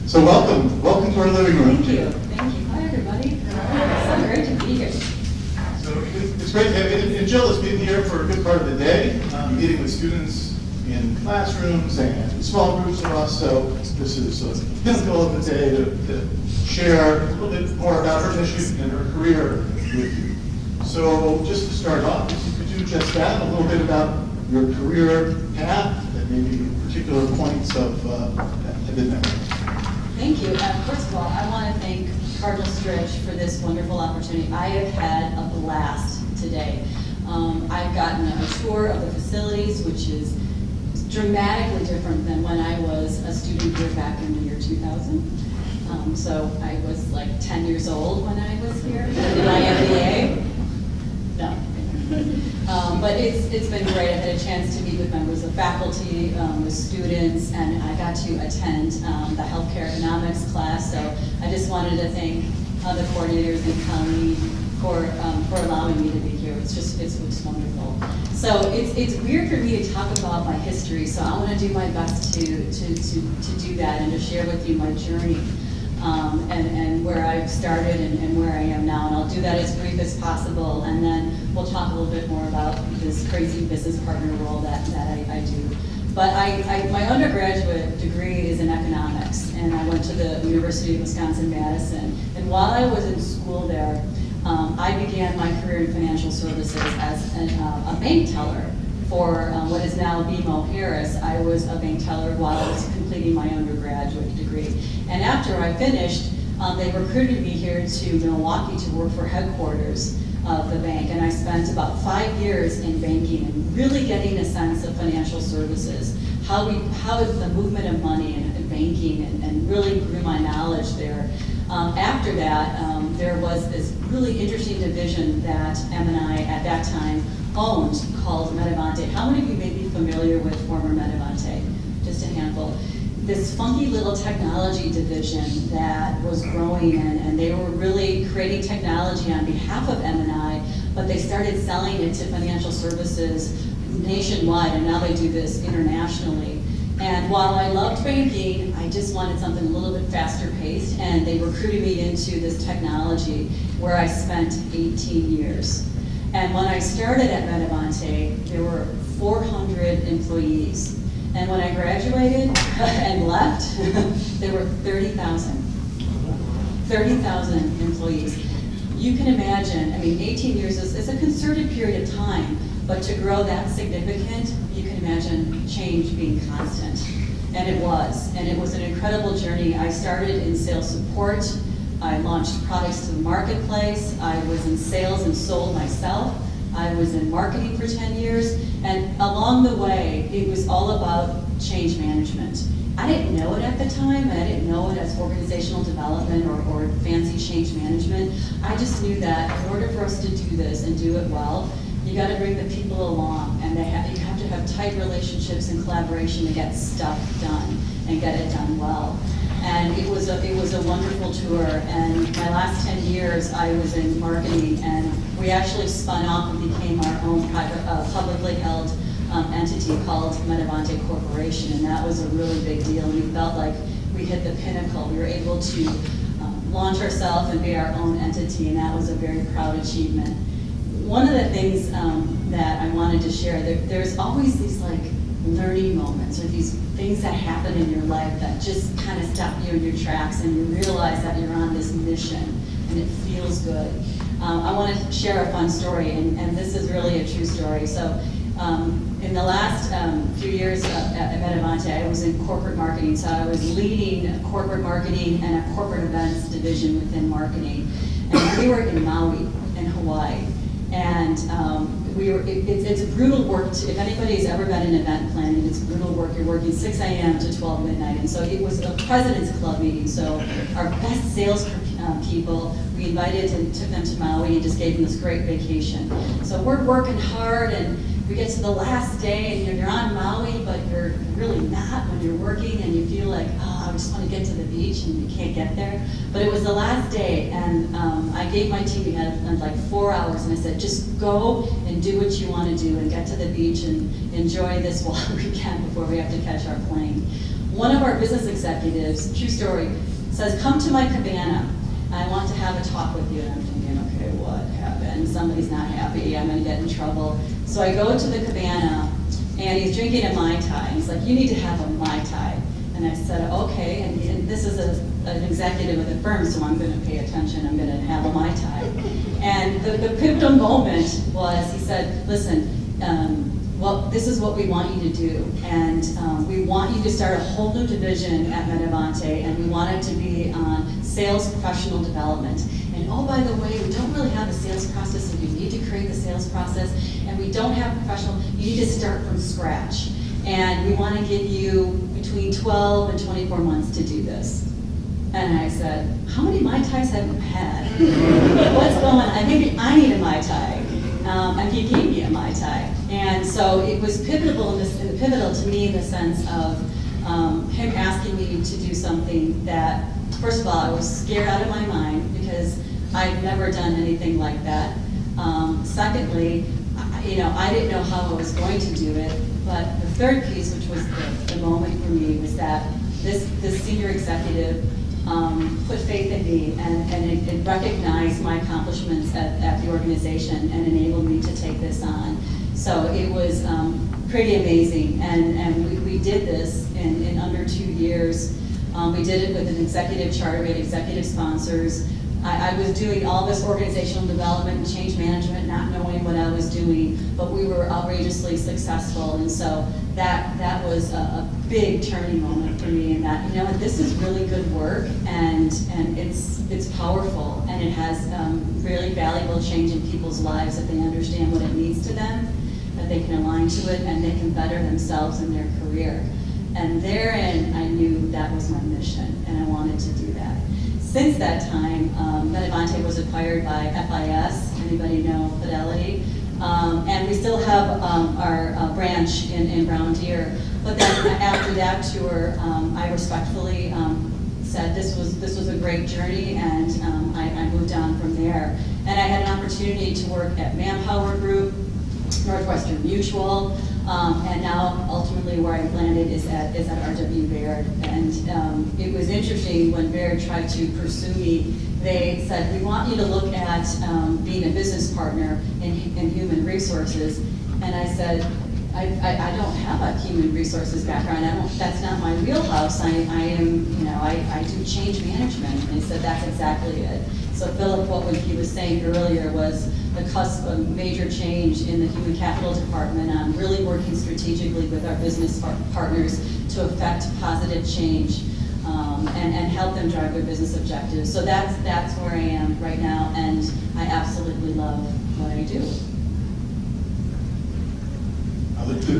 So welcome to our living room. Thank you. Hi, everybody. It's so great to be here. So it's great to have you. And Jill has been here for a good part of the day, meeting with students in classrooms and small groups of us. So this is a pinnacle of the day to share a little bit more about her mission and her career with you. So just to start off, if you could do just that, a little bit about your career path and maybe particular points of that have been there. Thank you. First of all, I want to thank Cardinal Stritch for this wonderful opportunity. I have had a blast today. I've gotten a tour of the facilities, which is dramatically different than when I was a student here back in the year 2000. So I was like 10 years old when I was here in my MBA. No. But it's been great. I've had a chance to meet with members of faculty, with students, and I got to attend the healthcare economics class. So I just wanted to thank the coordinators and Colleen for allowing me to be here. It's just wonderful. So it's weird for me to talk about my history. So I want to do my best to do that and to share with you my journey. And where I've started and where I am now. And I'll do that as brief as possible, and then we'll talk a little bit more about this crazy business partner role that I do. But my undergraduate degree is in economics, and I went to the University of Wisconsin-Madison. And while I was in school there, I began my career in financial services as a bank teller for what is now BMO Harris. I was a bank teller while I was completing my undergraduate degree. And after I finished, they recruited me here to Milwaukee to work for headquarters of the bank. And I spent about 5 years in banking and really getting a sense of financial services, how is the movement of money in banking, and really grew my knowledge there. After that, there was this really interesting division that M&I at that time owned called Metavante. How many of you may be familiar with former Metavante? Just a handful. This funky little technology division that was growing, and they were really creating technology on behalf of M&I, but they started selling it to financial services nationwide, and now they do this internationally. And while I loved banking, I just wanted something a little bit faster paced, and they recruited me into this technology where I spent 18 years. And when I started at Metavante, there were 400 employees. And when I graduated and left, there were 30,000. 30,000 employees. You can imagine, 18 years is a concerted period of time, but to grow that significant, you can imagine change being constant. And it was an incredible journey. I started in sales support. I launched products to the marketplace. I was in sales and sold myself. I was in marketing for 10 years. And along the way, it was all about change management. I didn't know it at the time. I didn't know it as organizational development or fancy change management. I just knew that in order for us to do this and do it well, you got to bring the people along, and you have to have tight relationships and collaboration to get stuff done and get it done well. And it was a wonderful tour. And my last 10 years, I was in marketing, and we actually spun off and became our own private, publicly held entity called Metavante Corporation, and that was a really big deal. We felt like we hit the pinnacle. We were able to launch ourselves and be our own entity, and that was a very proud achievement. One of the things that I wanted to share, there's always these like learning moments or these things that happen in your life that just kind of stop you in your tracks, and you realize that you're on this mission and it feels good. I want to share a fun story, and this is really a true story. So in the last few years at Metavante, I was in corporate marketing. So I was leading corporate marketing and a corporate events division within marketing. And we were in Maui, in Hawaii. And it's brutal work. If anybody's ever been in event planning, it's brutal work. You're working 6 a.m. to 12 midnight. And so it was a President's Club meeting. So our best sales people, we invited and took them to Maui and just gave them this great vacation. So we're working hard, and we get to the last day, and you're on Maui, but you're really not when you're working, and you feel like, oh, I just want to get to the beach, and you can't get there. But it was the last day, and I gave my team, we had like 4 hours, and I said, just go and do what you want to do and get to the beach and enjoy this while we can before we have to catch our plane. one of our business executives, true story, says, come to my cabana. I want to have a talk with you. And I'm thinking, okay, what happened? Somebody's not happy. I'm going to get in trouble. So I go to the cabana, and he's drinking a Mai Tai. He's like, you need to have a Mai Tai. And I said, okay. And this is an executive of the firm, so I'm going to pay attention. I'm going to have a Mai Tai. And the pivotal moment was, he said, listen, well, this is what we want you to do, and we want you to start a whole new division at Metavante, and we want it to be on sales professional development. And oh, by the way, we don't really have a sales process, so you need to create the sales process, and we don't have professional, you need to start from scratch. And we want to give you between 12 and 24 months to do this. And I said, how many Mai Tais have you had? What's going on? I think I need a Mai Tai. And he gave me a Mai Tai. And so it was pivotal to me in the sense of him asking me to do something that, first of all, I was scared out of my mind because I'd never done anything like that. Secondly, I didn't know how I was going to do it. But the third piece, which was the moment for me, was that this senior executive put faith in me and it recognized my accomplishments at the organization and enabled me to take this on. So it was pretty amazing, and we did this in under 2 years. We did it with an executive charter, we had executive sponsors. I was doing all this organizational development and change management, not knowing what I was doing, but we were outrageously successful, and so that was a big turning moment for me in that, this is really good work, and it's powerful, and it has really valuable change in people's lives if they understand what it means to them, that they can align to it, and they can better themselves in their career. And therein, I knew that was my mission, and I wanted to do that. Since that time, Metavante was acquired by FIS, anybody know Fidelity? And we still have our branch in Brown Deer. But then after that tour, I respectfully said this was a great journey, and I moved on from there. And I had an opportunity to work at Manpower Group, Northwestern Mutual, and now ultimately where I landed is at RW Baird. And it was interesting when Baird tried to pursue me. They said, we want you to look at being a business partner in human resources. And I said, I don't have a human resources background. That's not my wheelhouse. I do change management. And he said, that's exactly it. So Philip, what he was saying earlier was the cusp of major change in the human capital department. I'm really working strategically with our business partners to affect positive change and help them drive their business objectives. So that's where I am right now, and I absolutely love what I do.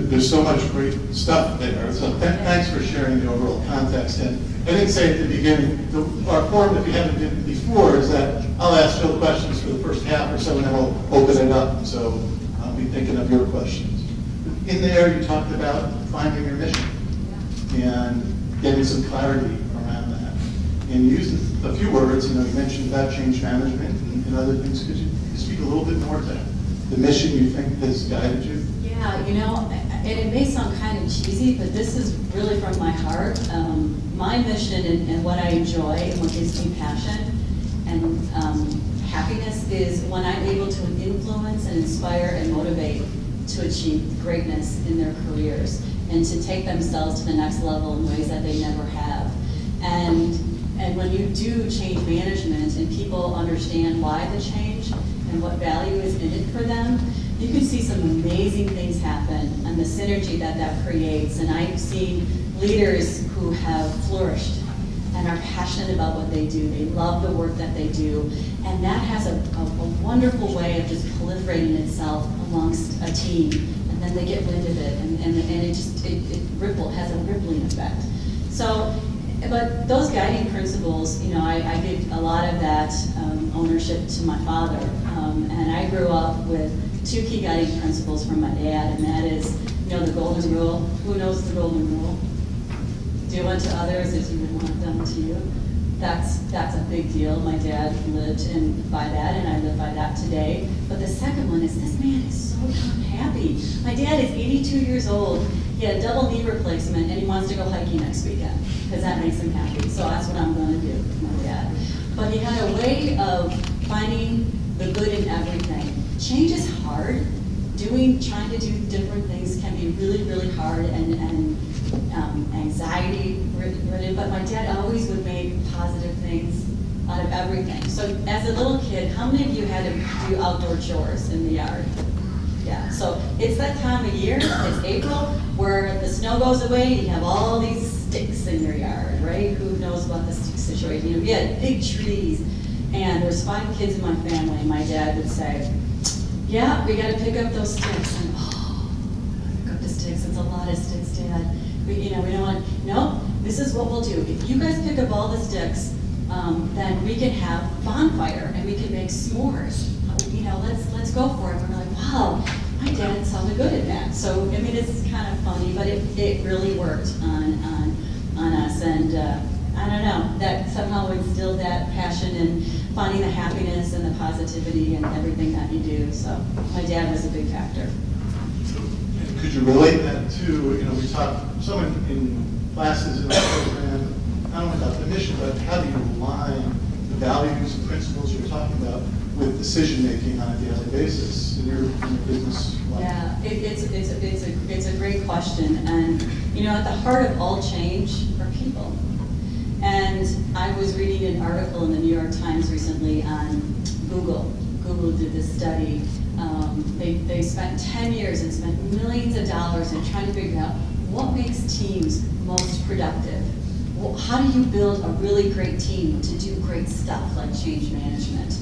There's so much great stuff there. So thanks for sharing the overall context. And I didn't say at the beginning, our form, if you haven't been before, is that I'll ask Phil questions for the first half or so, and then we'll open it up. So I'll be thinking of your questions. In there, you talked about finding your mission and getting some clarity around that. And you used a few words. You mentioned about change management and other things. Could you speak a little bit more to that? The mission you think has guided you? Yeah, and it may sound kind of cheesy, but this is really from my heart. My mission and what I enjoy and what gives me passion and happiness is when I'm able to influence and inspire and motivate to achieve greatness in their careers and to take themselves to the next level in ways that they never have. And when you do change management and people understand why the change and what value is in it for them, you can see some amazing things happen and the synergy that creates. And I've seen leaders who have flourished and are passionate about what they do. They love the work that they do. And that has a wonderful way of just proliferating itself amongst a team. And then they get wind of it, and it has a rippling effect. So, but those guiding principles, I give a lot of that ownership to my father. And I grew up with 2 key guiding principles from my dad, and that is, the golden rule. Who knows the golden rule? Do unto others as you would want done to you. That's a big deal. My dad lived by that, and I live by that today. But the second one is, this man is so darn happy. My dad is 82 years old. He had a double knee replacement, and he wants to go hiking next weekend, because that makes him happy. So that's what I'm going to do with my dad. But he had a way of finding the good in everything. Change is hard. Trying to do different things can be really, really hard and anxiety ridden, but my dad always would make positive things out of everything. So as a little kid, how many of you had to do outdoor chores in the yard? Yeah, so it's that time of year, it's April, where the snow goes away, you have all these sticks in your yard, right? Who knows about the stick situation? You know, we had big trees, and there's 5 kids in my family, and my dad would say, yeah, we gotta pick up those sticks, and pick up the sticks, it's a lot of sticks, Dad. We don't want, no, this is what we'll do. If you guys pick up all the sticks, then we can have a bonfire, and we can make s'mores. Let's go for it. And we're like, wow, my dad sounded good at that. So, I mean, it's kind of funny, but it really worked on us, and I don't know, that somehow instilled that passion and finding the happiness and the positivity and everything that you do. So my dad was a big factor. And could you relate that to, we taught some in classes in our program, not only about the mission, but how do you align the values and principles you're talking about with decision-making on a daily basis in your business life? Yeah, it's a great question. And, at the heart of all change are people. And I was reading an article in the New York Times recently on Google. Google did this study. They spent 10 years and spent millions of dollars in trying to figure out what makes teams most productive. Well, how do you build a really great team to do great stuff like change management?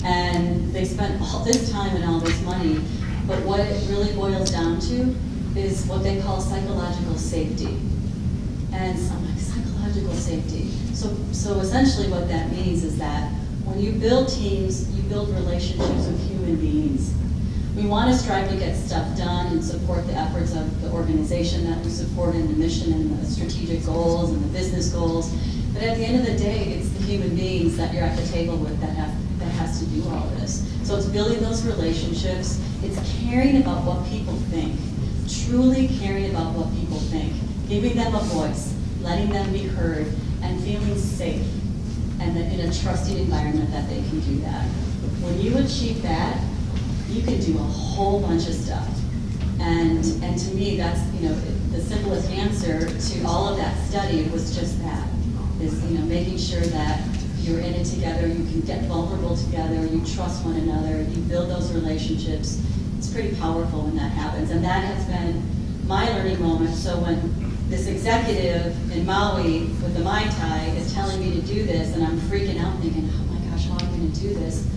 And they spent all this time and all this money, but what it really boils down to is what they call psychological safety. And so I'm like, psychological safety. So essentially what that means is that when you build teams, you build relationships with human beings. We want to strive to get stuff done and support the efforts of the organization that we support in the mission and the strategic goals and the business goals. But at the end of the day, it's the human beings that you're at the table with that has to do all this. So it's building those relationships. It's caring about what people think. Truly caring about what people think. Giving them a voice. Letting them be heard, and feeling safe, and in a trusting environment that they can do that. When you achieve that, you can do a whole bunch of stuff. And to me, that's the simplest answer to all of that study was just that, is making sure that you're in it together, you can get vulnerable together, you trust one another, you build those relationships. It's pretty powerful when that happens, and that has been my learning moment. So when this executive in Maui with the Mai Tai is telling me to do this, and I'm freaking out thinking, oh my gosh, how am I going to do this?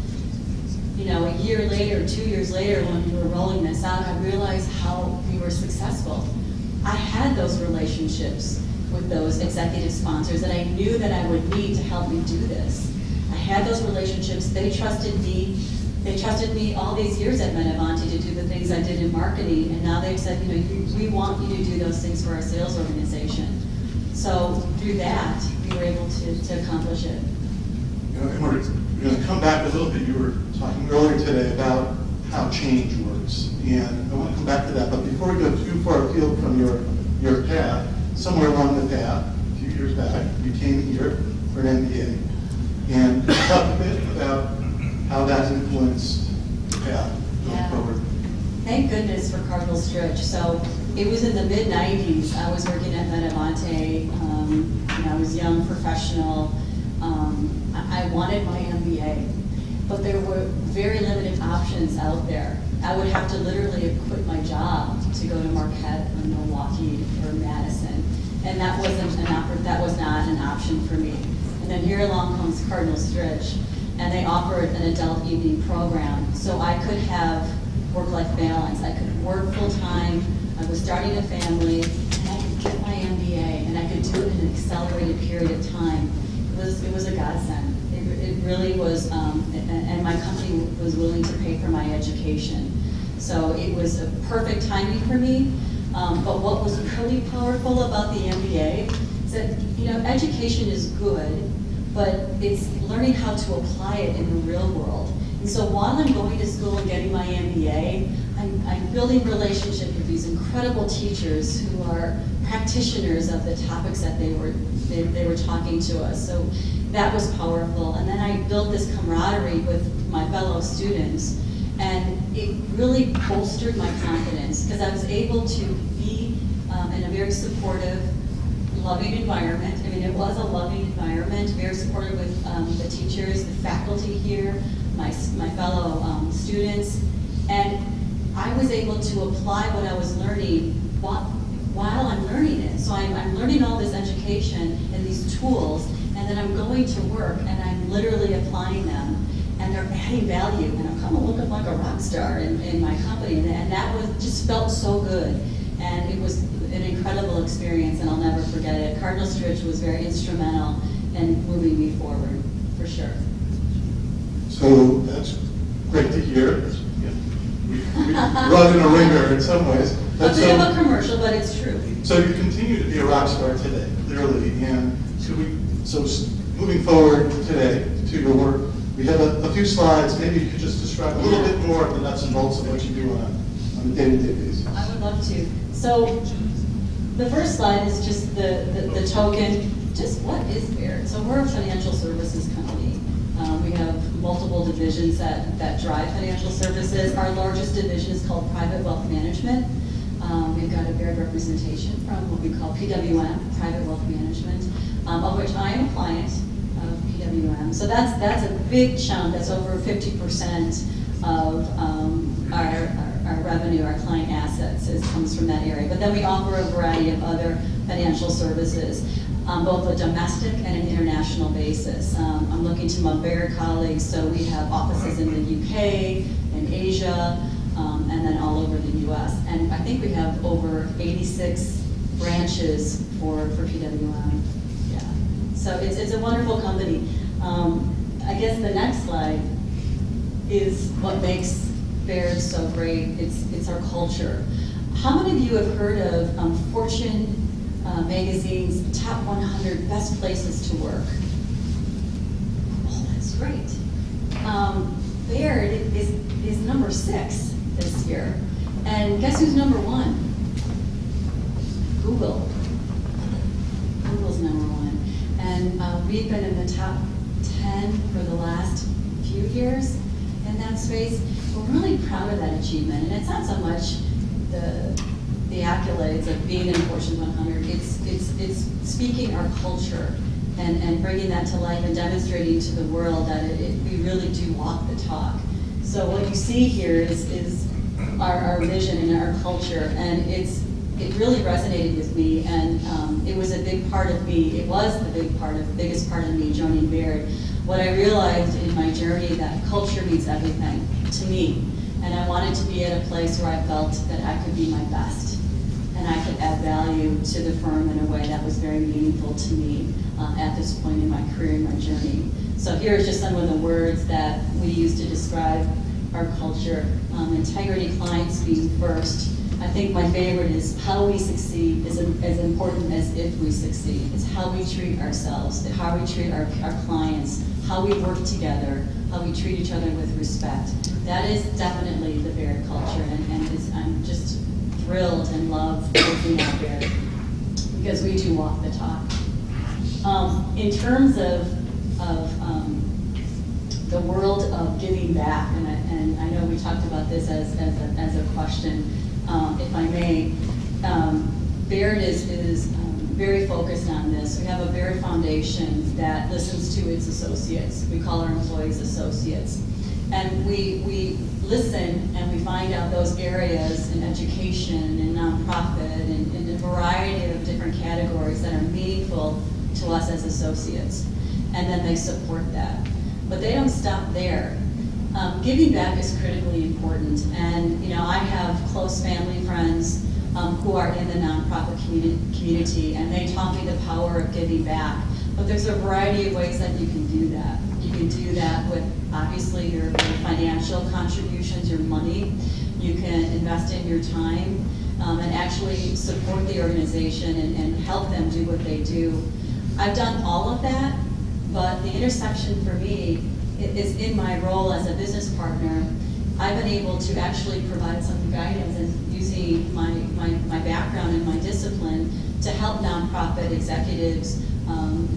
A year later, 2 years later, when we were rolling this out, I realized how we were successful. I had those relationships with those executive sponsors that I knew that I would need to help me do this. I had those relationships. They trusted me. They trusted me all these years at Metavanti to do the things I did in marketing, and now they've said, we want you to do those things for our sales organization. So through that, we were able to accomplish it. And we're going to come back a little bit. You were talking earlier today about how change works, and I want to come back to that. But before we go too far afield from your path, somewhere along the path, a few years back, you came here for an MBA, and talk a bit about how that's influenced the path going forward. Thank goodness for Cardinal Stritch. So it was in the mid-90s. I was working at Metavante. I was young, professional. I wanted my MBA, but there were very limited options out there. I would have to literally have quit my job to go to Marquette or Milwaukee or Madison, and that was not an option for me. And then here along comes Cardinal Stritch, and they offered an adult evening program, so I could have work-life balance. I could work full-time, I was starting a family, and I could get my MBA, and I could do it in an accelerated period of time. It was a godsend. It really was, and my company was willing to pay for my education. So it was a perfect timing for me. But what was really powerful about the MBA is that, education is good, but it's learning how to apply it in the real world. And so while I'm going to school and getting my MBA, I'm building relationships with these incredible teachers who are practitioners of the topics that they were talking to us. So that was powerful. And then I built this camaraderie with my fellow students, and it really bolstered my confidence because I was able to be in a very supportive, loving environment. I mean, it was a loving environment, very supportive with the teachers, the faculty here, my fellow students, and I was able to apply what I was learning while I'm learning it. So I'm learning all this education and these tools, and then I'm going to work and I'm literally applying them, and they're adding value, and I'm kind of looking like a rock star in my company, and that just felt so good, and it was an incredible experience, and I'll never forget it. Cardinal Stritch was very instrumental in moving me forward, for sure. So that's great to hear. We run in a ringer in some ways. A bit of a commercial, but it's true. So you continue to be a rock star today, clearly, and moving forward today to your work, we have a few slides. Maybe you could just describe a little bit more of the nuts and bolts of what you do on a day-to-day basis. I would love to. So the first slide is just the token. Just what is Baird? So we're a financial services company. We have multiple divisions that drive financial services. Our largest division is called Private Wealth Management. We've got a Baird representation from what we call PWM, Private Wealth Management, of which I am a client of PWM. So that's a big chunk. That's over 50% of our revenue, our client assets comes from that area. But then we offer a variety of other financial services, both a domestic and an international basis. I'm looking to my Baird colleagues, so we have offices in the UK, in Asia, and then all over the US. And I think we have over 86 branches for PWM. Yeah. So it's a wonderful company. I guess the next slide is what makes Baird so great. It's our culture. How many of you have heard of Fortune magazine's top 100 best places to work? Oh, that's great. Baird is number 6 this year. And guess who's number 1? Google. Google's number 1. And we've been in the top 10 for the last few years in that space. We're really proud of that achievement. And it's not so much the accolades of being in Fortune 100. It's speaking our culture and bringing that to life and demonstrating to the world that we really do walk the talk. So what you see here is our vision and our culture, and it really resonated with me, and it was a big part of me. It was the biggest part of me joining Baird. What I realized in my journey that culture means everything to me, and I wanted to be at a place where I felt that I could be my best, and I could add value to the firm in a way that was very meaningful to me at this point in my career and my journey. So here's just some of the words that we use to describe our culture. Integrity, clients being first. I think my favorite is how we succeed is as important as if we succeed. It's how we treat ourselves, how we treat our clients, how we work together, how we treat each other with respect. That is definitely the Baird culture, and I'm just thrilled and love working at Baird because we do walk the talk. In terms of the world of giving back, and I know we talked about this as a question, if I may. Baird is very focused on this. We have a Baird Foundation that listens to its associates. We call our employees associates. And we listen and we find out those areas in education and nonprofit and in a variety of different categories that are meaningful to us as associates. And then they support that. But they don't stop there. Giving back is critically important. And I have close family friends who are in the nonprofit community, and they taught me the power of giving back. But there's a variety of ways that you can do that. You can do that with, obviously, your financial contributions, your money. You can invest in your time and actually support the organization and help them do what they do. I've done all of that, but the the intersection for me is in my role as a business partner. I've been able to actually provide some guidance and using my background and my discipline to help nonprofit executives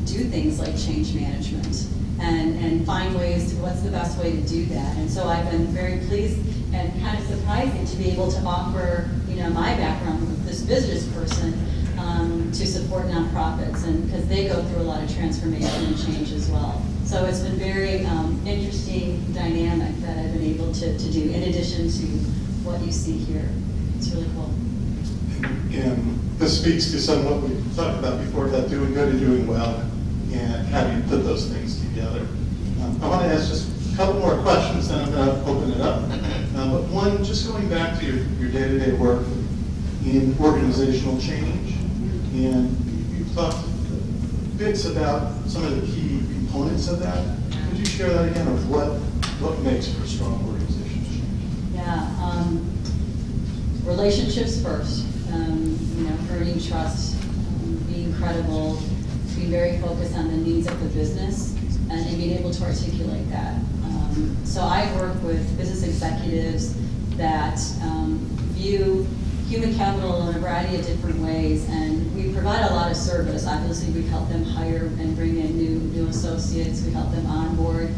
do things like change management and find ways to what's the best way to do that. And so I've been very pleased and kind of surprising to be able to offer, my background with this business person to support nonprofits, and because they go through a lot of transformation and change as well. So it's been very interesting dynamic that I've been able to do in addition to what you see here. It's really cool. And this speaks to some of what we talked about before about doing good and doing well and how do you put those things together. I want to ask just a couple more questions, then I'm going to open it up. But one, just going back to your day-to-day work in organizational change, and you've talked bits about some of the key components of that. Could you share that again, of what makes for strong organizational change? Yeah, relationships first. Earning trust, being credible, being very focused on the needs of the business, and being able to articulate that. So I work with business executives that view human capital in a variety of different ways, and we provide a lot of service. Obviously, we help them hire and bring in new associates. We help them onboard.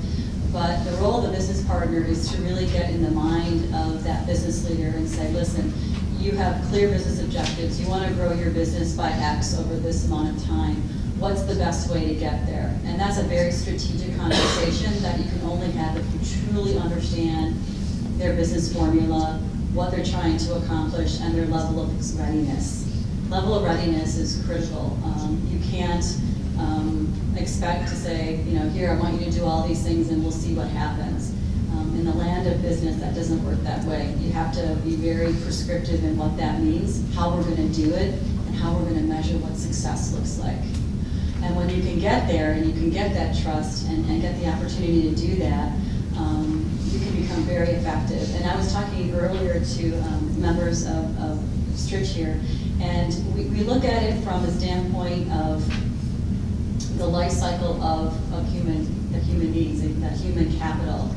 But the role of the business partner is to really get in the mind of that business leader and say, listen, you have clear business objectives. You want to grow your business by X over this amount of time. What's the best way to get there? And that's a very strategic conversation that you can only have if you truly understand their business formula, what they're trying to accomplish, and their level of readiness. Level of readiness is critical. You can't expect to say, here, I want you to do all these things and we'll see what happens. In the land of business, that doesn't work that way. You have to be very prescriptive in what that means, how we're going to do it, and how we're going to measure what success looks like. And when you can get there and you can get that trust and get the opportunity to do that, you can become very effective. And I was talking earlier to members of Stritch here, and we look at it from the standpoint of the life cycle of the human needs, that human capital.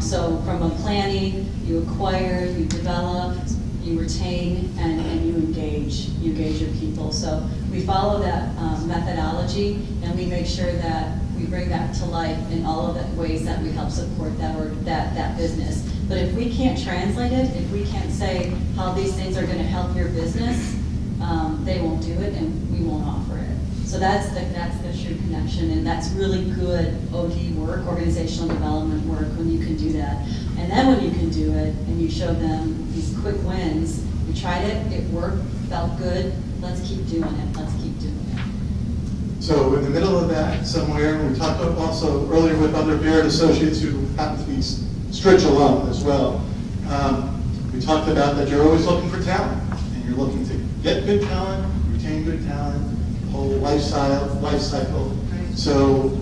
So from a planning, you acquire, you develop, you retain, and you engage your people. So we follow that methodology, and we make sure that we bring that to life in all of the ways that we help support that business. But if we can't translate it, if we can't say how these things are going to help your business, they won't do it, and we won't offer it. So that's the true connection, and that's really good OD work, organizational development work, when you can do that. And then when you can do it, and you show them these quick wins, you tried it worked, felt good, let's keep doing it. So in the middle of that somewhere, we talked also earlier with other Barrett associates who happen to be Stritch alum as well. We talked about that you're always looking for talent, and you're looking to get good talent, retain good talent, whole life cycle. Right. So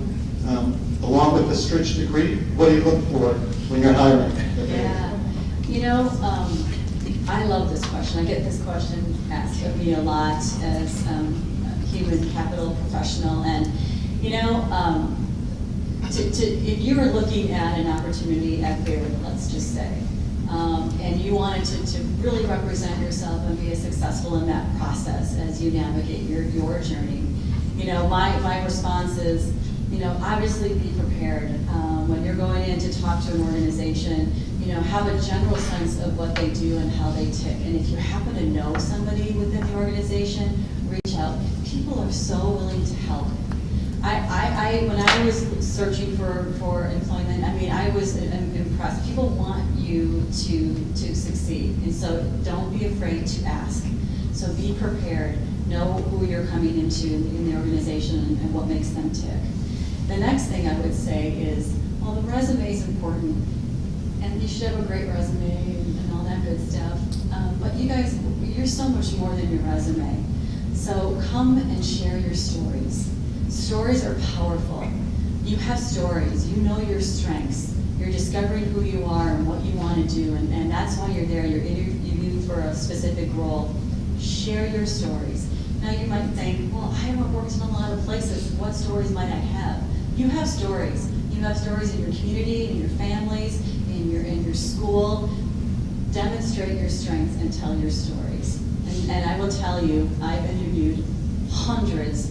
along with the Stritch degree, what do you look for when you're hiring? Yeah, I love this question. I get this question asked of me a lot as a human capital professional, and if you were looking at an opportunity at Barrett, let's just say, and you wanted to really represent yourself and be successful in that process as you navigate your journey, my response is, obviously be prepared. When you're going in to talk to an organization, have a general sense of what they do and how they tick. And if you happen to know somebody within the organization, reach out. People are so willing to help. When I was searching for employment, I was impressed. People want you to succeed, and so don't be afraid to ask. So be prepared. Know who you're coming into in the organization and what makes them tick. The next thing I would say is, well, the resume is important, and you should have a great resume and all that good stuff. But you guys, you're so much more than your resume. So come and share your stories. Stories are powerful. You have stories. You know your strengths. You're discovering who you are and what you want to do, and that's why you're there. You're interviewing for a specific role. Share your stories. Now you might think, well, I haven't worked in a lot of places. What stories might I have? You have stories. You have stories in your community, in your families, in your school. Demonstrate your strengths and tell your stories. And I will tell you, I've interviewed hundreds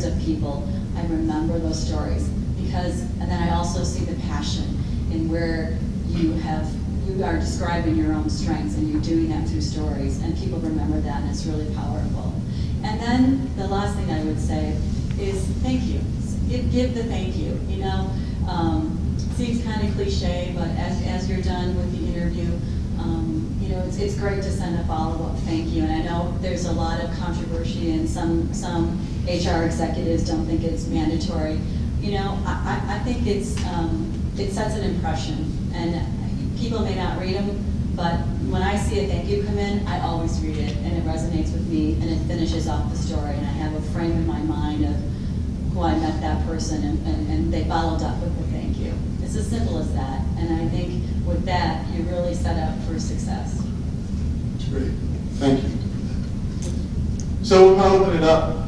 of people. I remember those stories because, and then I also see the passion in where you are describing your own strengths and you're doing that through stories, and people remember that, and it's really powerful. And then the last thing I would say is thank you. Give the thank you. You know, seems kind of cliche, but as you're done with the interview, you know, it's great to send a follow-up thank you. And I know there's a lot of controversy, and some HR executives don't think it's mandatory. You know, I think it sets an impression, and people may not read them, but when I see a thank you come in, I always read it, and it resonates with me, and it finishes off the story, and I have a frame in my mind of who I met that person, and they followed up with a thank you. It's as simple as that, and I think with that, you're really set up for success. That's great. Thank you. So we'll open it up.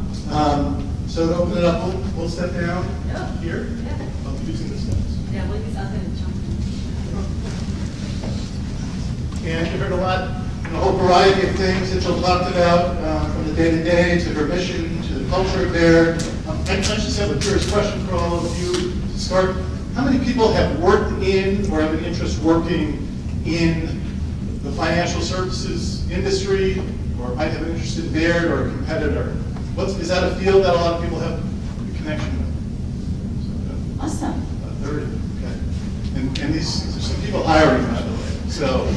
So to open it up, we'll step down here. Yeah. I'll be using the steps. Yeah, well, I'm going to jump in. And you heard a lot, a whole variety of things that Jill talked about, from the day-to-day to her mission to the culture there. I just have a curious question for all of you to start. How many people have worked in or have an interest working in the financial services industry, or might have an interest in Baird or a competitor? Is that a field that a lot of people have a connection with? Awesome. 30, okay. And there's some people hiring, by the way. So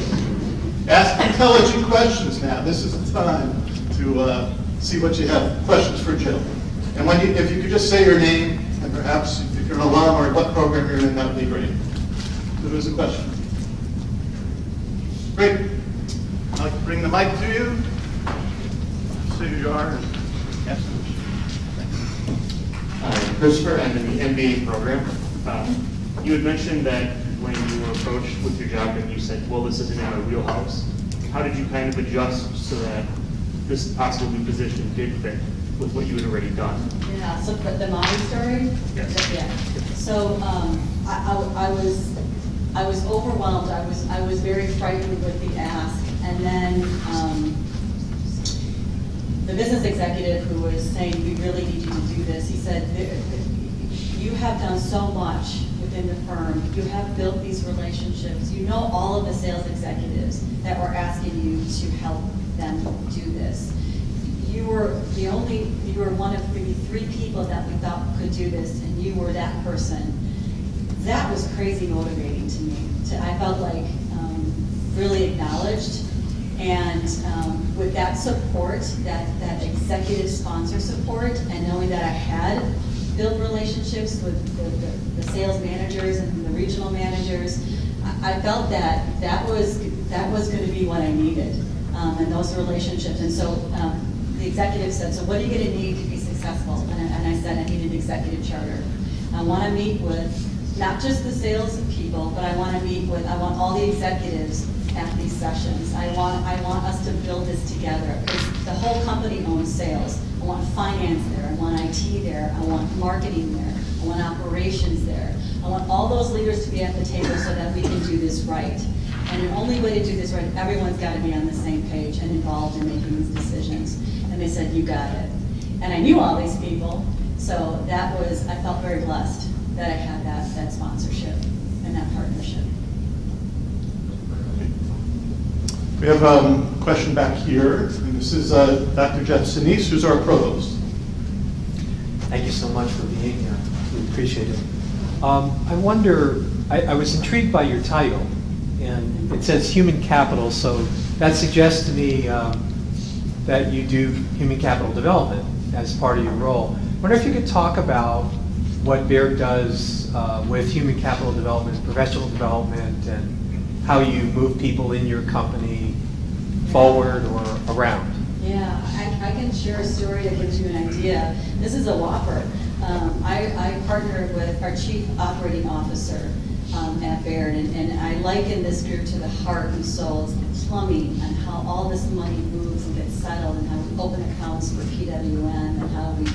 ask intelligent questions now. This is the time to see what you have. Questions for Jill. And if you could just say your name, and perhaps if you're an alum or what program you're in, that would be great. So there's a question. Great. I'd like to bring the mic to you. Say who you are and ask the question. Hi, Christopher. I'm in the MBA program. You had mentioned that when you were approached with your job and you said, well, this isn't in our wheelhouse. How did you kind of adjust so that this possible new position did fit with what you had already done? Yeah, so the Maui story? Yes. Yeah. So I was overwhelmed. I was very frightened with the ask. And then the business executive who was saying, we really need you to do this, he said, you have done so much within the firm. You have built these relationships. You know all of the sales executives that were asking you to help them do this. You were one of maybe 3 people that we thought could do this, and you were that person. That was crazy motivating to me. I felt like really acknowledged, and with that support, that executive sponsor support, and knowing that I had built relationships with the sales managers and the regional managers, I felt that was going to be what I needed, and those relationships. And so the executive said, so what are you going to need to be successful? And I said, I need an executive charter. I want to meet with not just the sales people, but I want want all the executives at these sessions. I want us to build this together, because the whole company owns sales. I want finance there, I want IT there, I want marketing there, I want operations there. I want all those leaders to be at the table so that we can do this right. And the only way to do this right, everyone's got to be on the same page and involved in making these decisions. And they said, you got it. And I knew all these people, so I felt very blessed that I had that sponsorship and that partnership. We have a question back here, and this is Dr. Jeff Sinise, who's our provost. Thank you so much for being here. We appreciate it. I wonder, I was intrigued by your title, and it says human capital, so that suggests to me that you do human capital development as part of your role. I wonder if you could talk about what Baird does with human capital development, professional development, and how you move people in your company forward or around. Yeah, I can share a story that gives you an idea. This is a whopper. I partnered with our chief operating officer at Baird, and I liken this group to the heart and soul. It's the plumbing and how all this money moves and gets settled, and how we open accounts for PWN, and how we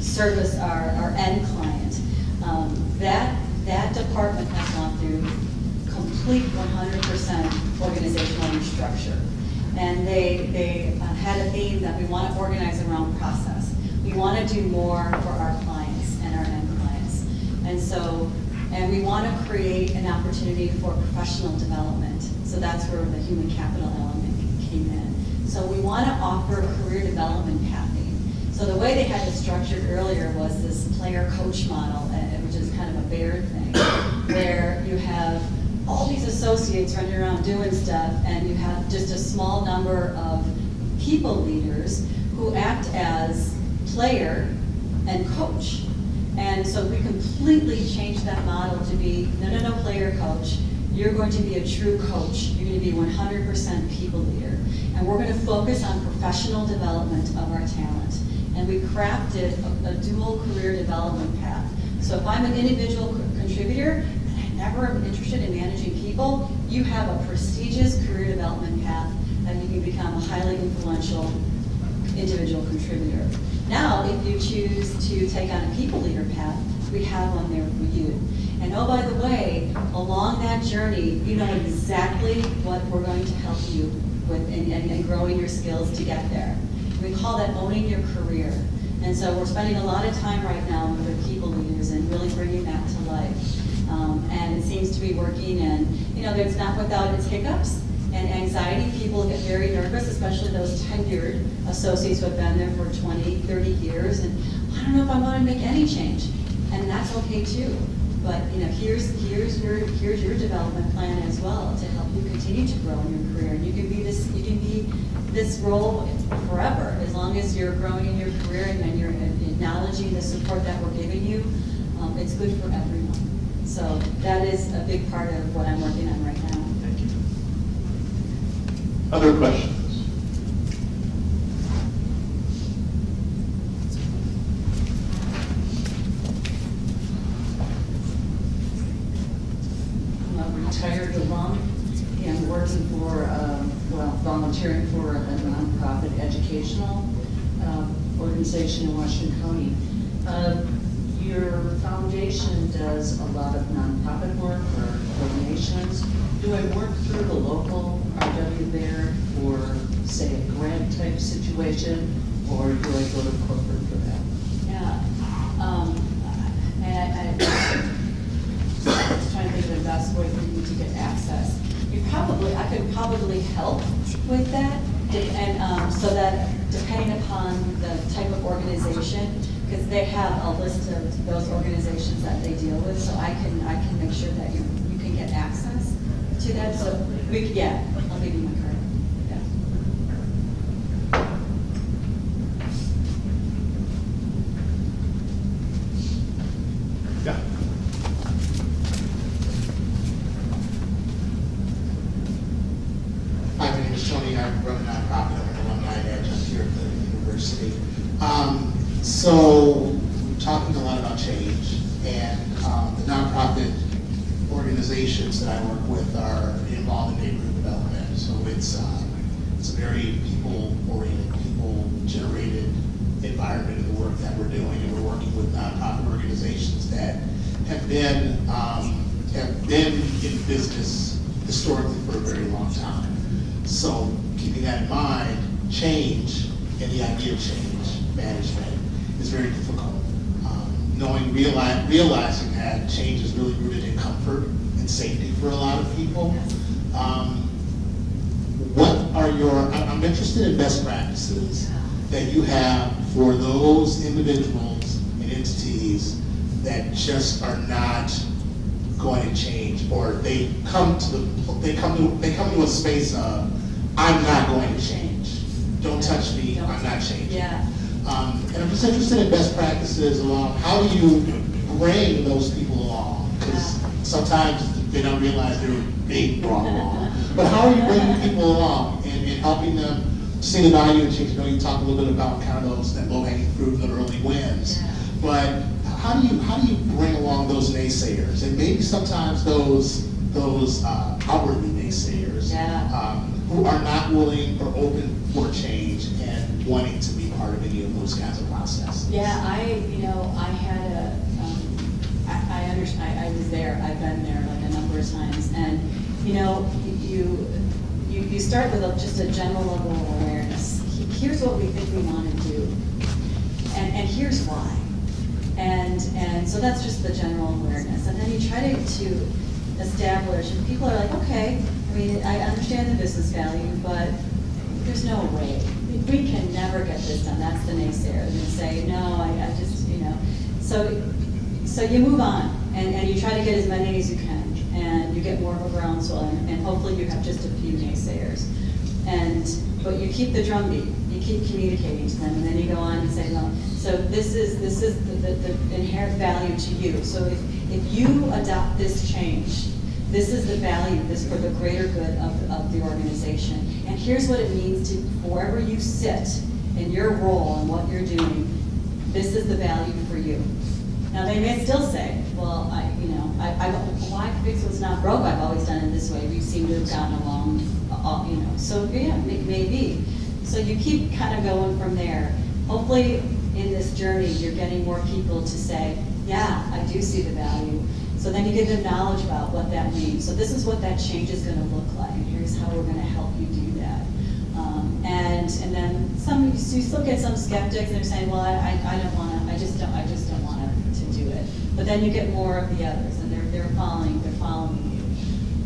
service our end client. That department has gone through complete 100% organizational restructure. And they had a theme that we want to organize around process. We want to do more for our clients and our end clients. And we want to create an opportunity for professional development. So that's where the human capital element came in. So we want to offer career development pathing. So the way they had it structured earlier was this player-coach model, which is kind of a Baird thing, where you have all these associates running around doing stuff, and you have just a small number of people leaders who act as player and coach. And so we completely changed that model to be, no, player coach. You're going to be a true coach. You're going to be 100% people leader. And we're going to focus on professional development of our talent. And we crafted a dual career development path. So if I'm an individual contributor, and I'm never interested in managing people, you have a prestigious career development path, and you can become a highly influential individual contributor. Now, if you choose to take on a people leader path, we have one there for you. And oh, by the way, along that journey, you know exactly what we're going to help you with in growing your skills to get there. We call that owning your career. And so we're spending a lot of time right now with our people leaders and really bringing that to life. And it seems to be working, and it's not without its hiccups and anxiety. People get very nervous, especially those tenured associates who have been there for 20, 30 years, and I don't know if I want to make any change. And that's okay too. But here's your development plan as well to help you continue to grow in your career. And you can be this role forever, as long as you're growing in your career and you're acknowledging the support that we're giving you. It's good for everyone. So that is a big part of what I'm working on right now. Thank you. Other questions? I'm a retired alum and working for, volunteering for a nonprofit educational organization in Washington County. Your foundation does a lot of nonprofit work or donations. Do I work through the local RW there for, say, a grant type situation, or do I go to corporate for that? Yeah. And I was trying to think of the best way for you to get access. I could probably help with that, and so that depending upon the type of organization, because they have a list of those organizations that they deal with, so I can make sure that you can get access to that. So I'll give you my card. Yeah. Hi, my name is Tony. I run a nonprofit. I'm an alumni adjunct here at the university. So we're talking a lot about change, and the nonprofit organizations that I work with are involved in neighborhood development. So it's a very people-oriented, people-generated environment in the work that we're doing, and we're working with nonprofit organizations that have been in business historically for a very long time. So keeping that in mind, change and the idea of change management is very difficult. Realizing that change is really rooted in comfort and safety for a lot of people. I'm interested in best practices that you have for those individuals and entities that just are not going to change, or they come to a space of, I'm not going to change. Don't touch me, I'm not changing. Yeah. And I'm just interested in best practices along, how do you bring those people along? Because sometimes they don't realize they're being brought along. But how are you bringing people along and helping them see the value of change? I know you talked a little bit about kind of that low-hanging fruit, the early wins. Yeah. But how do you bring along those naysayers, and maybe sometimes those outwardly naysayers, who are not willing or open for change and wanting to be part of any of those kinds of processes? Yeah, I I understand, I was there, I've been there like a number of times, and, you know, you start with just a general level of awareness. Here's what we think we want to do, and here's why. And so that's just the general awareness. And then you try to establish, and people are like, okay, I mean, I understand the business value, but there's no way. We can never get this done. That's the naysayer. And they say, no, I just, you know. So you move on, and you try to get as many as you can, and you get more of a groundswell, and hopefully you have just a few naysayers. But you keep the drumbeat, you keep communicating to them, and then you go on and say, no, so this is the inherent value to you. So if you adopt this change, this is the value, this for the greater good of the organization. And here's what it means to, wherever you sit in your role and what you're doing, this is the value for you. Now, they may still say, well, why fix what's not broke? I've always done it this way. We seem to have gotten along, you know. So, yeah, maybe. So you keep kind of going from there. Hopefully, in this journey, you're getting more people to say, yeah, I do see the value. So then you give them knowledge about what that means. So this is what that change is going to look like. Here's how we're going to help you do that. And then you still get some skeptics. They're saying, well, I don't want to. I just don't want to do it. But then you get more of the others, and they're following you.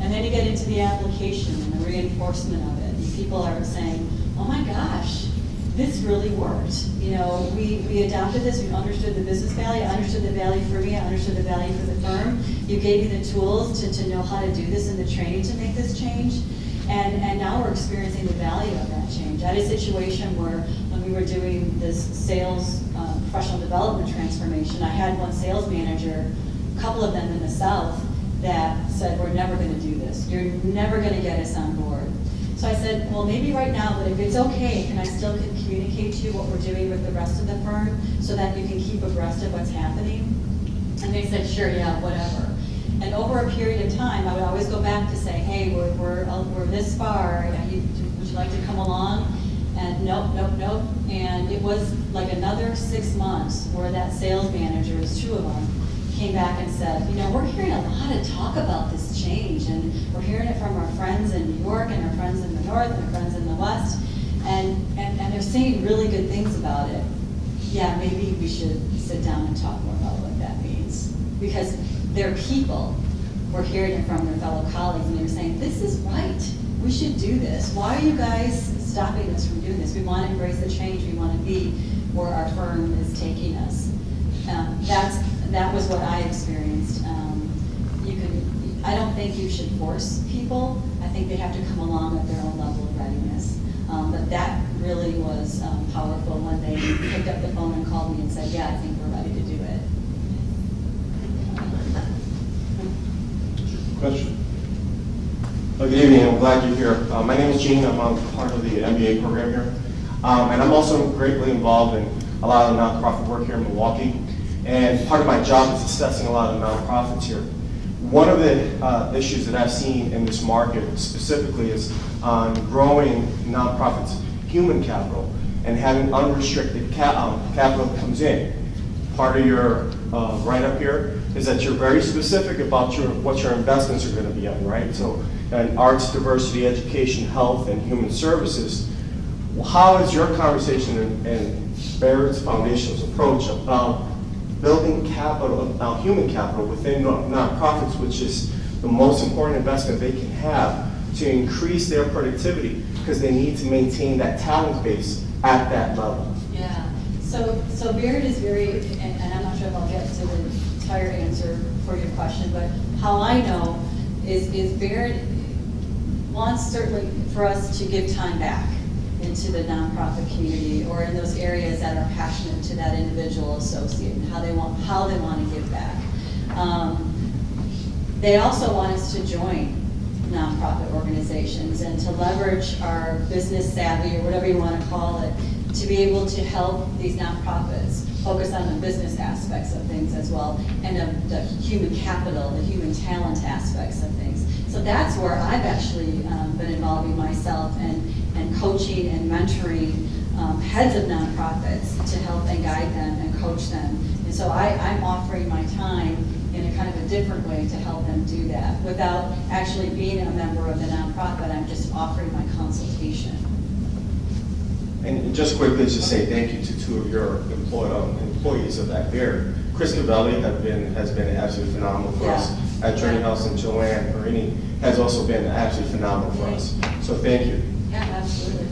And then you get into the application and the reinforcement of it. And people are saying, oh my gosh, this really worked. You know, we adopted this, we understood the business value, I understood the value for me, I understood the value for the firm. You gave me the tools to know how to do this and the training to make this change. And now we're experiencing the value of that change. I had a situation where when we were doing this sales professional development transformation, I had one sales manager, a couple of them in the South, that said, we're never going to do this. You're never going to get us on board. So I said, well, maybe right now, but if it's okay, can I still communicate to you what we're doing with the rest of the firm so that you can keep abreast of what's happening? And they said, sure, yeah, whatever. And over a period of time, I would always go back to say, hey, we're this far. Would you like to come along? And nope. And it was like another 6 months where that sales manager, was two of them, came back and said, you know, we're hearing a lot of talk about this change, and we're hearing it from our friends in New York and our friends in the North and our friends in the West, and they're saying really good things about it. Yeah, maybe we should sit down and talk more about what that means. Because their people were hearing it from their fellow colleagues, and they were saying, this is right, we should do this. Why are you guys stopping us from doing this? We want to embrace the change, we want to be where our firm is taking us. That was what I experienced. I don't think you should force people. I think they have to come along at their own level of readiness. But that really was powerful when they picked up the phone and called me and said, yeah, I think we're ready to do it. Question. Good evening, I'm glad you're here. My name is Gene, I'm part of the MBA program here. And I'm also greatly involved in a lot of the nonprofit work here in Milwaukee. And part of my job is assessing a lot of nonprofits here. One of the issues that I've seen in this market specifically is on growing nonprofits' human capital and having unrestricted capital that comes in. Part of your write-up here is that you're very specific about what your investments are going to be on, right? So in arts, diversity, education, health, and human services, how is your conversation and Barrett's Foundation's approach about building capital, human capital within nonprofits, which is the most important investment they can have to increase their productivity, because they need to maintain that talent base at that level? Yeah, so Barrett is very, and I'm not sure if I'll get to the entire answer for your question, but how I know is Barrett wants certainly for us to give time back into the nonprofit community, or in those areas that are passionate to that individual associate and how they want to give back. They also want us to join nonprofit organizations and to leverage our business savvy, or whatever you want to call it, to be able to help these nonprofits focus on the business aspects of things as well, and the human capital, the human talent aspects of things. So that's where I've actually been involving myself and coaching and mentoring heads of nonprofits to help and guide them and coach them. And so I'm offering my time in a kind of a different way to help them do that. Without actually being a member of the nonprofit, I'm just offering my consultation. And just quickly to say thank you to two of your employees of that fair. Chris Cavelli has been absolutely phenomenal for us at Journey House, and Joanne Marini has also been absolutely phenomenal for us. So thank you. Yeah, absolutely.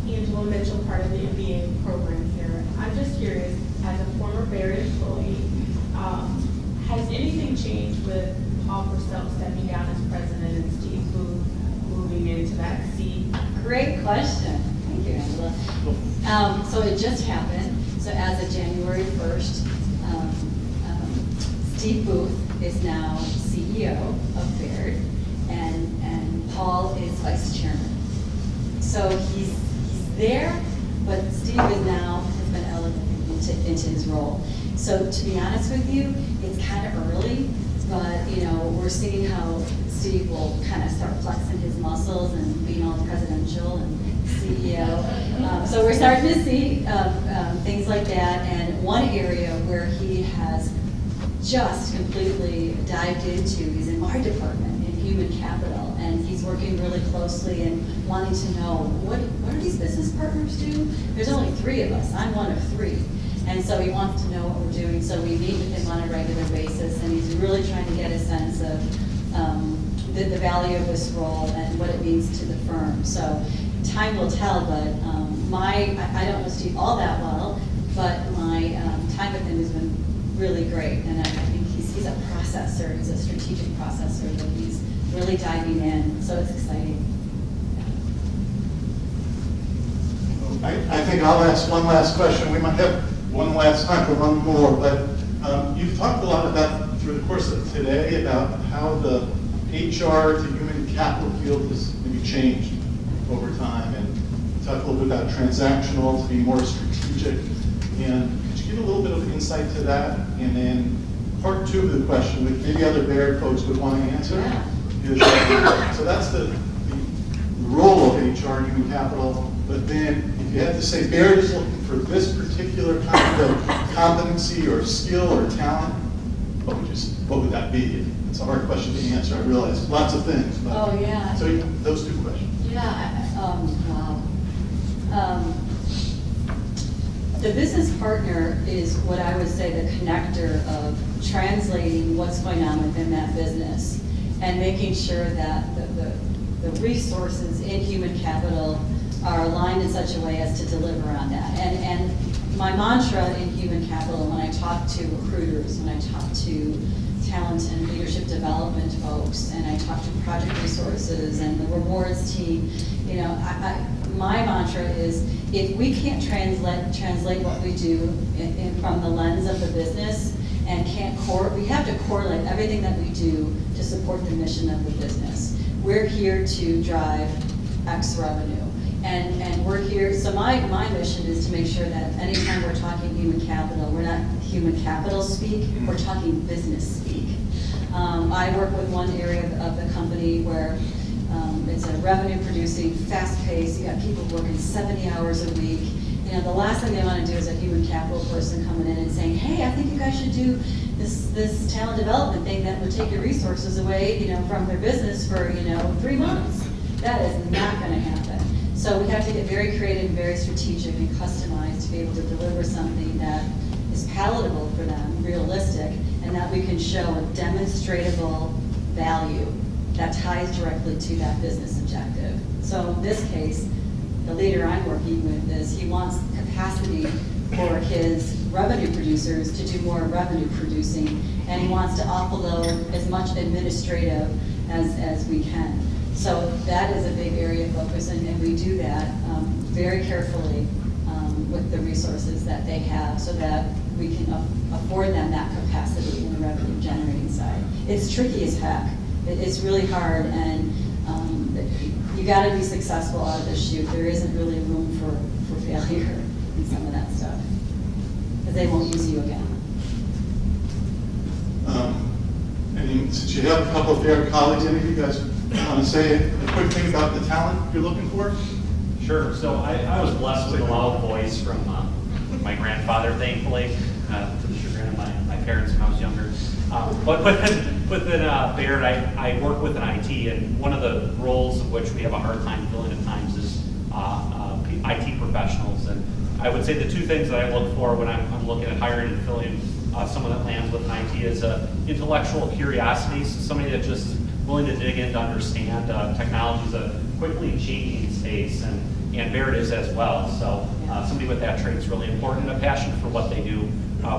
Angela Mitchell, part of the MBA program here. I'm just curious, as a former Baird employee, has anything changed with Paul Purcell stepping down as president and Steve Booth moving into that seat? Great question. Thank you, Angela. So it just happened. So as of January 1st, Steve Booth is now CEO of Baird, and Paul is vice chairman. So he's there, but Steve is now has been elevated into his role. So to be honest with you, it's kind of early, but we're seeing how Steve will kind of start flexing his muscles and being all presidential and CEO. So we're starting to see things like that. And one area where he has just completely dived into is in my department, in human capital. And he's working really closely and wanting to know, what do these business partners do? There's only 3 of us. I'm one of 3. And so he wants to know what we're doing. So we meet with him on a regular basis, and he's really trying to get a sense of the value of this role and what it means to the firm. So time will tell, but I don't know Steve all that well, but my time with him has been really great. And I think he's a processor, he's a strategic processor, that he's really diving in. So it's exciting. I think I'll ask one last question. We might have one last time for one more, but you've talked a lot about, through the course of today, about how the HR to human capital field has maybe changed over time, and you talked a little bit about transactional to be more strategic. And could you give a little bit of insight to that? And then part 2 of the question, which maybe other Baird folks would want to answer, is so that's the role of HR and human capital. But then, if you had to say Baird is looking for this particular kind of competency or skill or talent, what would that be? It's a hard question to answer, I realize. Lots of things. But, Oh, yeah. So those 2 questions. Yeah, wow. The business partner is what I would say the connector of translating what's going on within that business and making sure that the resources in human capital are aligned in such a way as to deliver on that. And my mantra in human capital, when I talk to recruiters, when I talk to talent and leadership development folks, and I talk to project resources and the rewards team, my mantra is, if we can't translate what we do from the lens of the business, and we have to correlate everything that we do to support the mission of the business. We're here to drive X revenue. And we're here, so my mission is to make sure that anytime we're talking human capital, we're not human capital speak, we're talking business speak. I work with one area of the company where it's a revenue producing, fast paced, you got people working 70 hours a week. The last thing they want to do is a human capital person coming in and saying, hey, I think you guys should do this talent development thing that would take your resources away, from their business for, 3 months. That is not going to happen. So we have to get very creative, very strategic, and customized to be able to deliver something that is palatable for them, realistic, and that we can show a demonstratable value that ties directly to that business objective. So in this case, the leader I'm working with is he wants capacity for his revenue producers to do more revenue producing, and he wants to offload as much administrative as we can. So that is a big area of focus, and we do that very carefully with the resources that they have so that we can afford them that capacity in the revenue generating side. It's tricky as heck. It's really hard, and you got to be successful out of the chute. There isn't really room for failure in some of that stuff, because they won't use you again. Since you have a couple of Baird colleagues, any of you guys want to say a quick thing about the talent you're looking for? Sure. So I was blessed with a loud voice from my grandfather, thankfully, to the chagrin of my parents when I was younger. But within Baird, I work with an IT, and one of the roles of which we have a hard time filling at times is IT professionals. And I would say the two things that I look for when I'm looking at hiring and filling someone that lands with an IT is intellectual curiosity, so somebody that's just willing to dig in to understand. Technology is a quickly changing space, and Baird is as well. So somebody with that trait is really important, a passion for what they do,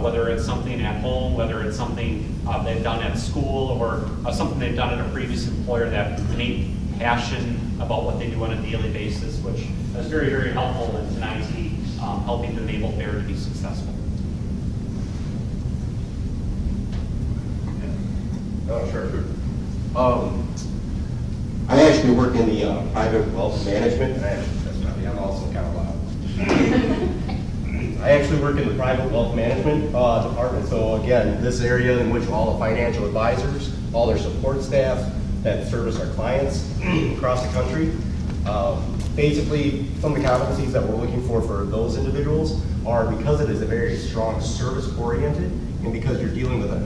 whether it's something at home, whether it's something they've done at school, or something they've done at a previous employer, that innate passion about what they do on a daily basis, which is very, very helpful in IT, helping to enable Baird to be successful. Oh, sure. I actually work in the private wealth management. I'm also kind of loud. I actually work in the private wealth management department. So again, this area in which all the financial advisors, all their support staff that service our clients across the country. Basically, some of the competencies that we're looking for those individuals are, because it is a very strong service-oriented, and because you're dealing with a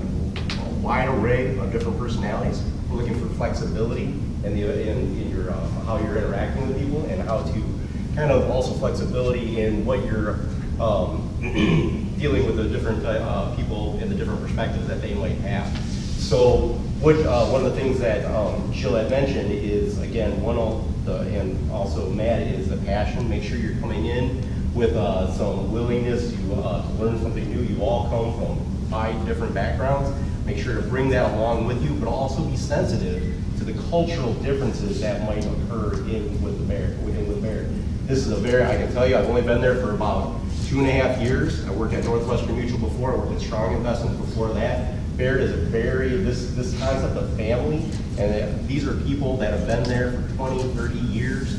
wide array of different personalities, we're looking for flexibility in your how you're interacting with people, and how to kind of also flexibility in what you're dealing with the different people and the different perspectives that they might have. So one of the things that Jill had mentioned is, again, and also Matt, is the passion. Make sure you're coming in with some willingness to learn something new. You all come from 5 different backgrounds. Make sure to bring that along with you, but also be sensitive to the cultural differences that might occur with Baird. This is I can tell you, I've only been there for about 2.5 years. I worked at Northwestern Mutual before. I worked at Strong Investments before that. Baird is this concept of family, and these are people that have been there for 20, 30 years.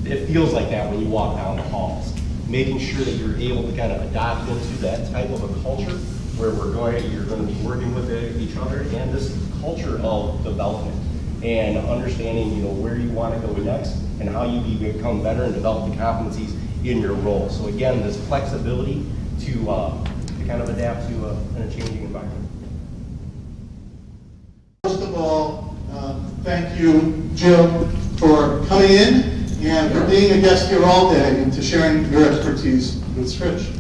It feels like that when you walk down the halls. Making sure that you're able to kind of adopt into that type of a culture where you're going to be working with each other, and this culture of development and understanding, where you want to go next and how you become better and develop the competencies in your role. So again, this flexibility to kind of adapt to in a changing environment. First of all, thank you, Jill, for coming in and for being a guest here all day and to sharing your expertise with Stritch.